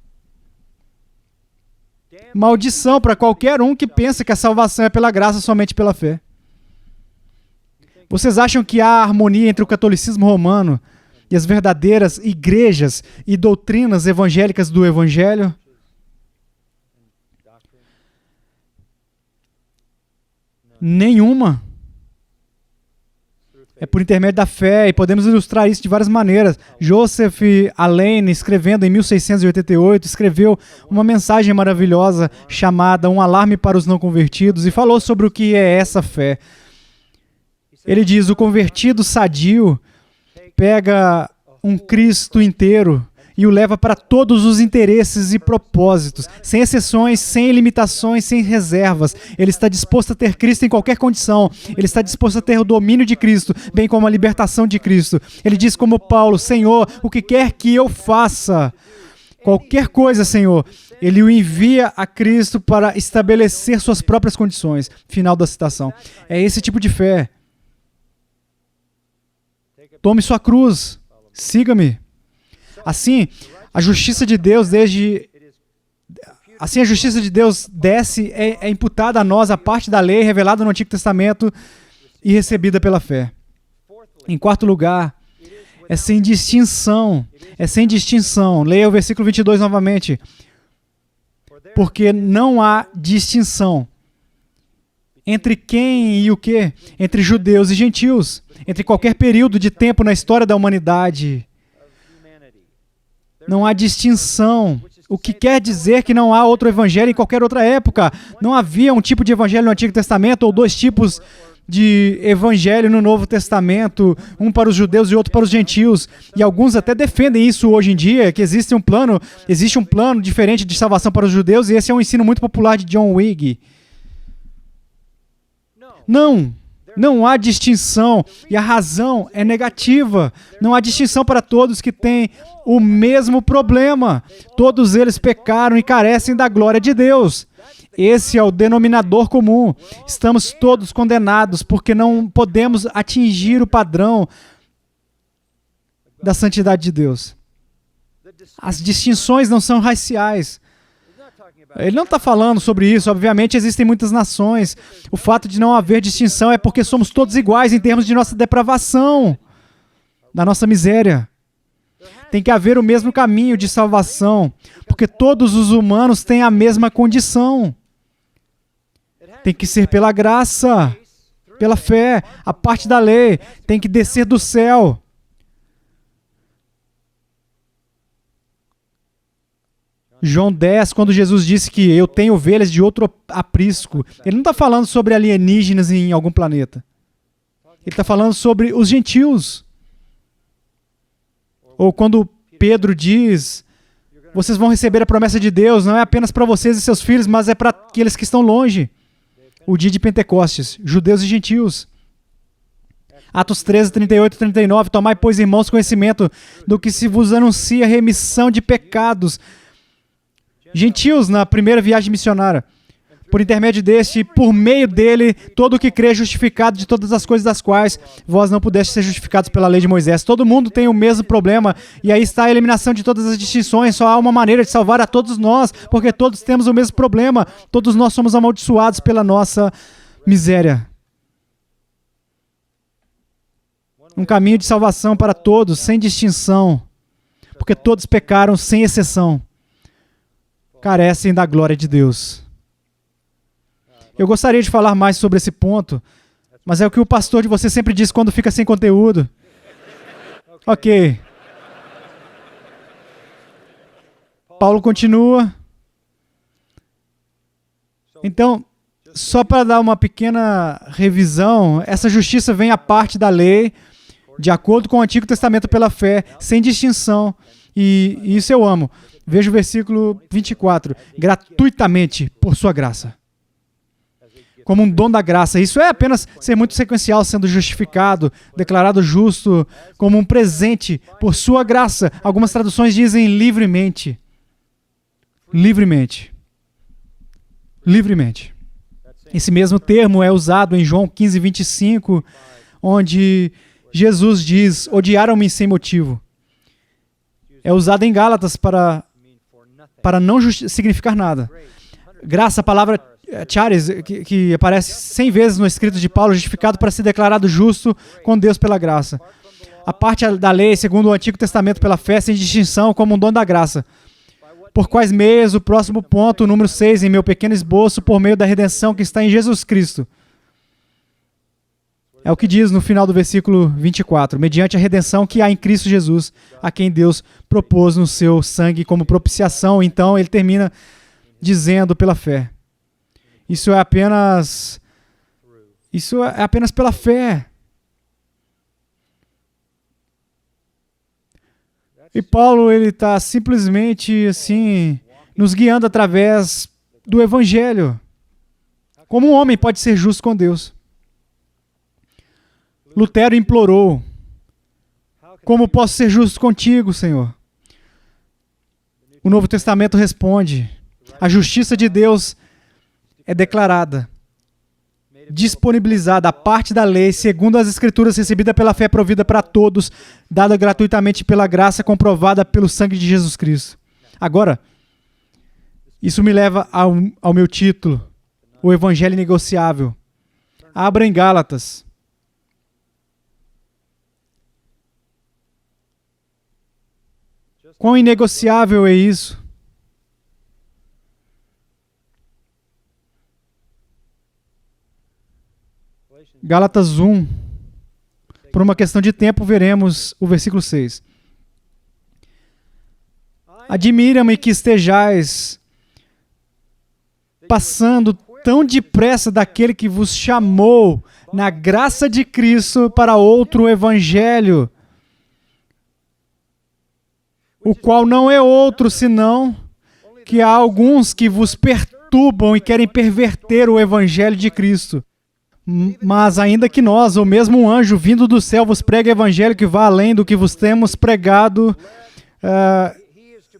Maldição para qualquer um que pensa que a salvação é pela graça somente pela fé. Vocês acham que há harmonia entre o catolicismo romano e as verdadeiras igrejas e doutrinas evangélicas do Evangelho? Nenhuma. É por intermédio da fé, e podemos ilustrar isso de várias maneiras. Joseph Alleine, escrevendo em 1688, escreveu uma mensagem maravilhosa chamada Um Alarme para os Não Convertidos, e falou sobre o que é essa fé. Ele diz: o convertido sadio pega um Cristo inteiro e o leva para todos os interesses e propósitos, sem exceções, sem limitações, sem reservas. Ele está disposto a ter Cristo em qualquer condição. Ele está disposto a ter o domínio de Cristo, bem como a libertação de Cristo. Ele diz como Paulo: Senhor, o que quer que eu faça, Qualquer coisa, Senhor, Ele o envia a Cristo para estabelecer suas próprias condições. Final da citação. É esse tipo de fé. Tome sua cruz. Siga-me. Assim, a justiça de Deus desce, é imputada a nós a parte da lei revelada no Antigo Testamento e recebida pela fé. Em quarto lugar, é sem distinção. É sem distinção. Leia o versículo 22 novamente. Porque não há distinção entre quem e o quê? Entre judeus e gentios. Entre qualquer período de tempo na história da humanidade. Não há distinção. O que quer dizer que não há outro evangelho em qualquer outra época. Não havia um tipo de evangelho no Antigo Testamento ou dois tipos de evangelho no Novo Testamento, um para os judeus e outro para os gentios. E alguns até defendem isso hoje em dia, que existe um plano diferente de salvação para os judeus, e esse é um ensino muito popular de John Wigg. Não há distinção, e a razão é negativa. Não há distinção para todos que têm o mesmo problema. Todos eles pecaram e carecem da glória de Deus. Esse é o denominador comum. Estamos todos condenados porque não podemos atingir o padrão da santidade de Deus. As distinções não são raciais. Ele não está falando sobre isso. Obviamente existem muitas nações. O fato de não haver distinção é porque somos todos iguais em termos de nossa depravação, da nossa miséria. Tem que haver o mesmo caminho de salvação, porque todos os humanos têm a mesma condição. Tem que ser pela graça, pela fé. A parte da lei tem que descer do céu. João 10, quando Jesus disse que eu tenho ovelhas de outro aprisco, ele não está falando sobre alienígenas em algum planeta. Ele está falando sobre os gentios. Ou quando Pedro diz, vocês vão receber a promessa de Deus, não é apenas para vocês e seus filhos, mas é para aqueles que estão longe. O dia de Pentecostes, judeus e gentios. Atos 13, 38 e 39, tomai, pois, irmãos, conhecimento do que se vos anuncia remissão de pecados. Gentios na primeira viagem missionária. Por intermédio deste, por meio dele, todo o que crê é justificado de todas as coisas das quais vós não pudestes ser justificados pela lei de Moisés. Todo mundo tem o mesmo problema, e aí está a eliminação de todas as distinções. Só há uma maneira de salvar a todos nós, porque todos temos o mesmo problema. Todos nós somos amaldiçoados pela nossa miséria. Um caminho de salvação para todos, sem distinção, porque todos pecaram sem exceção. Carecem da glória de Deus. Eu gostaria de falar mais sobre esse ponto, mas é o que o pastor de você sempre diz quando fica sem conteúdo. Ok. Paulo continua. Então, só para dar uma pequena revisão, essa justiça vem à parte da lei, de acordo com o Antigo Testamento pela fé, sem distinção. E isso eu amo. Veja o versículo 24. Gratuitamente, por sua graça. Como um dom da graça. Isso é apenas ser muito sequencial, sendo justificado, declarado justo, como um presente por sua graça. Algumas traduções dizem livremente. Livremente. Livremente. Esse mesmo termo é usado em João 15, 25, onde Jesus diz, odiaram-me sem motivo. É usado em Gálatas para não significar nada. Graça, a palavra charis, que aparece 100 vezes no escrito de Paulo, justificado para ser declarado justo com Deus pela graça. A parte da lei, segundo o Antigo Testamento, pela fé, sem distinção, como um dom da graça. Por quais meios? O próximo ponto, número 6, em meu pequeno esboço, por meio da redenção que está em Jesus Cristo. É o que diz no final do versículo 24. Mediante a redenção que há em Cristo Jesus, a quem Deus propôs no seu sangue como propiciação. Então, ele termina dizendo pela fé. Isso é apenas pela fé. E Paulo, ele está simplesmente assim, nos guiando através do Evangelho. Como um homem pode ser justo com Deus? Lutero implorou, como posso ser justo contigo, Senhor? O Novo Testamento responde. A justiça de Deus é declarada, disponibilizada a parte da lei, segundo as Escrituras, recebida pela fé provida para todos, dada gratuitamente pela graça, comprovada pelo sangue de Jesus Cristo. Agora, isso me leva ao meu título, o Evangelho Inegociável. Abra em Gálatas. Quão inegociável é isso? Gálatas 1. Por uma questão de tempo, veremos o versículo 6. Admira-me que estejais passando tão depressa daquele que vos chamou na graça de Cristo para outro evangelho, o qual não é outro senão que há alguns que vos perturbam e querem perverter o evangelho de Cristo. Mas ainda que nós, ou mesmo um anjo vindo do céu, vos pregue evangelho que vá além do que vos temos pregado,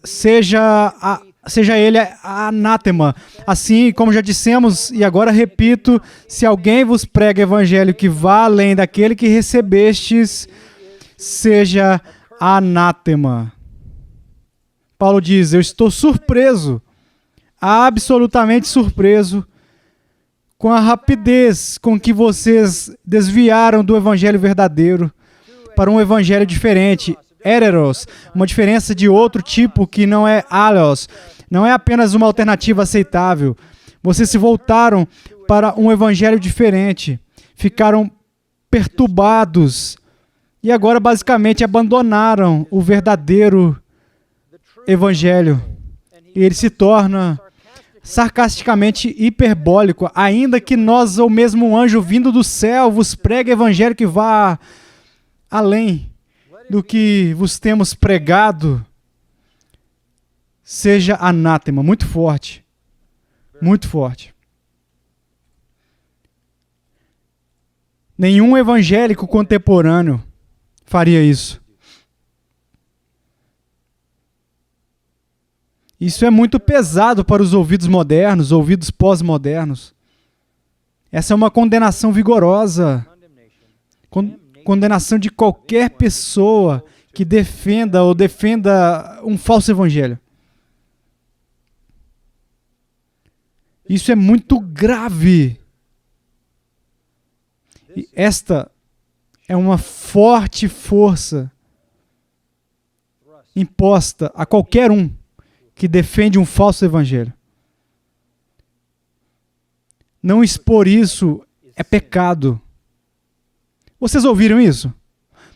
seja ele anátema. Assim, como já dissemos, e agora repito, se alguém vos prega evangelho que vá além daquele que recebestes, seja anátema. Paulo diz, eu estou surpreso, absolutamente surpreso, com a rapidez com que vocês desviaram do evangelho verdadeiro para um evangelho diferente, heteros, uma diferença de outro tipo que não é allos, não é apenas uma alternativa aceitável. Vocês se voltaram para um evangelho diferente, ficaram perturbados e agora basicamente abandonaram o verdadeiro evangelho. E ele se torna sarcasticamente hiperbólico, ainda que nós, ou mesmo um anjo vindo do céu, vos pregue evangelho que vá além do que vos temos pregado, seja anátema. Muito forte. Muito forte. Nenhum evangélico contemporâneo faria isso. Isso é muito pesado para os ouvidos modernos, ouvidos pós-modernos. Essa é uma condenação vigorosa. Condenação de qualquer pessoa que defenda um falso evangelho. Isso é muito grave. E esta é uma forte força imposta a qualquer um que defende um falso evangelho. Não expor isso é pecado. Vocês ouviram isso?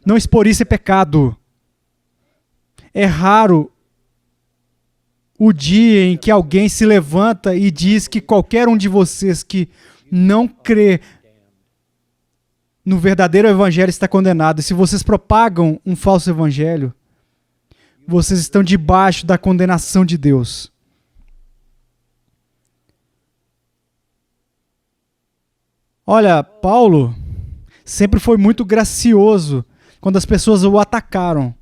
Não expor isso é pecado. É raro o dia em que alguém se levanta e diz que qualquer um de vocês que não crê no verdadeiro evangelho está condenado. E se vocês propagam um falso evangelho, vocês estão debaixo da condenação de Deus. Olha, Paulo sempre foi muito gracioso quando as pessoas o atacaram,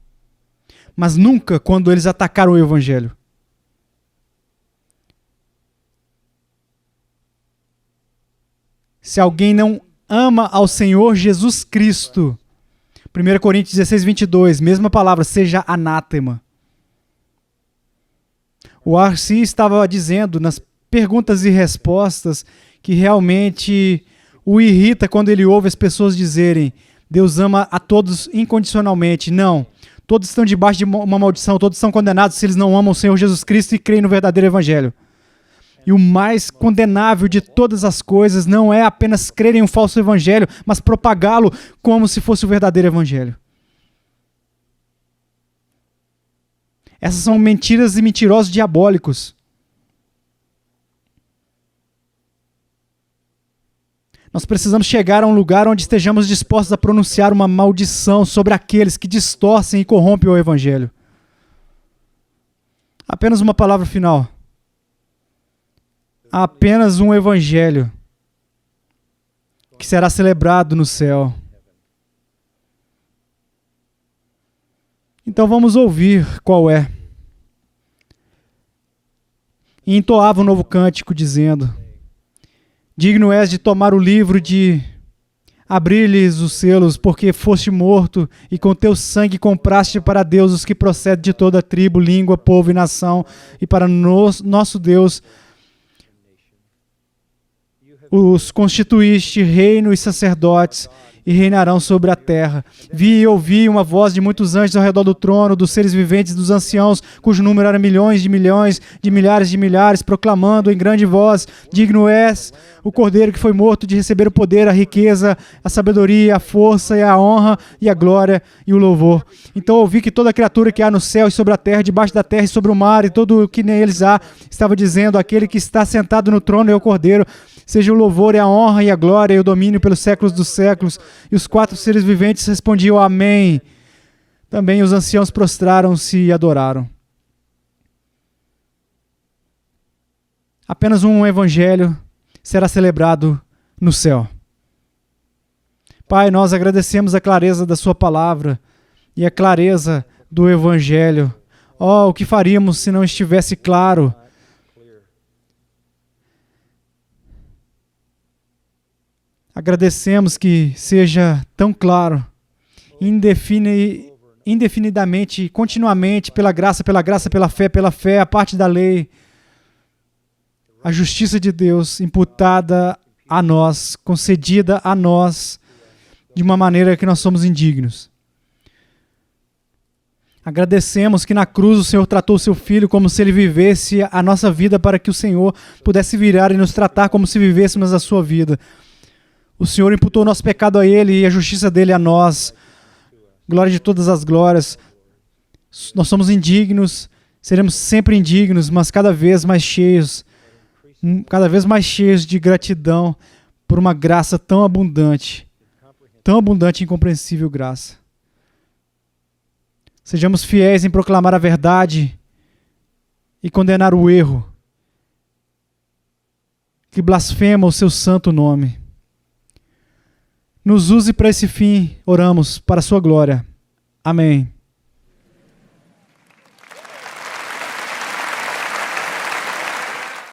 mas nunca quando eles atacaram o evangelho. Se alguém não ama ao Senhor Jesus Cristo, 1 Coríntios 16, 22, mesma palavra, seja anátema. O Arci estava dizendo nas perguntas e respostas que realmente o irrita quando ele ouve as pessoas dizerem Deus ama a todos incondicionalmente. Não, todos estão debaixo de uma maldição, todos são condenados se eles não amam o Senhor Jesus Cristo e creem no verdadeiro evangelho. E o mais condenável de todas as coisas não é apenas crer em um falso evangelho, mas propagá-lo como se fosse o verdadeiro evangelho. Essas são mentiras e mentirosos diabólicos. Nós precisamos chegar a um lugar onde estejamos dispostos a pronunciar uma maldição sobre aqueles que distorcem e corrompem o evangelho. Apenas uma palavra final. Há apenas um evangelho que será celebrado no céu. Então vamos ouvir qual é. e entoava um novo cântico, dizendo: digno és de tomar o livro, de abrir-lhes os selos, porque foste morto, e com teu sangue compraste para Deus os que procedem de toda tribo, língua, povo e nação, e para nosso Deus os constituíste reino e sacerdotes, e reinarão sobre a terra. Vi e ouvi uma voz de muitos anjos ao redor do trono, dos seres viventes, dos anciãos, cujo número era milhões, de milhares, proclamando em grande voz: digno és o Cordeiro que foi morto de receber o poder, a riqueza, a sabedoria, a força e a honra e a glória e o louvor. Então ouvi que toda criatura que há no céu e sobre a terra, debaixo da terra e sobre o mar, e todo o que neles há, estava dizendo: aquele que está sentado no trono é o Cordeiro, seja o louvor e a honra e a glória e o domínio pelos séculos dos séculos. E os 4 seres viventes respondiam: amém. Também os anciãos prostraram-se e adoraram. Apenas um evangelho será celebrado no céu. Pai, nós agradecemos a clareza da sua palavra e a clareza do evangelho. Oh, o que faríamos se não estivesse claro? Agradecemos que seja tão claro, indefinidamente, continuamente, pela graça, pela fé, a parte da lei, a justiça de Deus imputada a nós, concedida a nós, de uma maneira que nós somos indignos. Agradecemos que na cruz o Senhor tratou o seu Filho como se ele vivesse a nossa vida, para que o Senhor pudesse virar e nos tratar como se vivêssemos a sua vida. O Senhor imputou o nosso pecado a Ele e a justiça dEle a nós. Glória de todas as glórias. Nós somos indignos, seremos sempre indignos, mas cada vez mais cheios de gratidão por uma graça tão abundante e incompreensível graça. Sejamos fiéis em proclamar a verdade e condenar o erro que blasfema o seu santo nome. Nos use para esse fim, oramos, para a sua glória. Amém.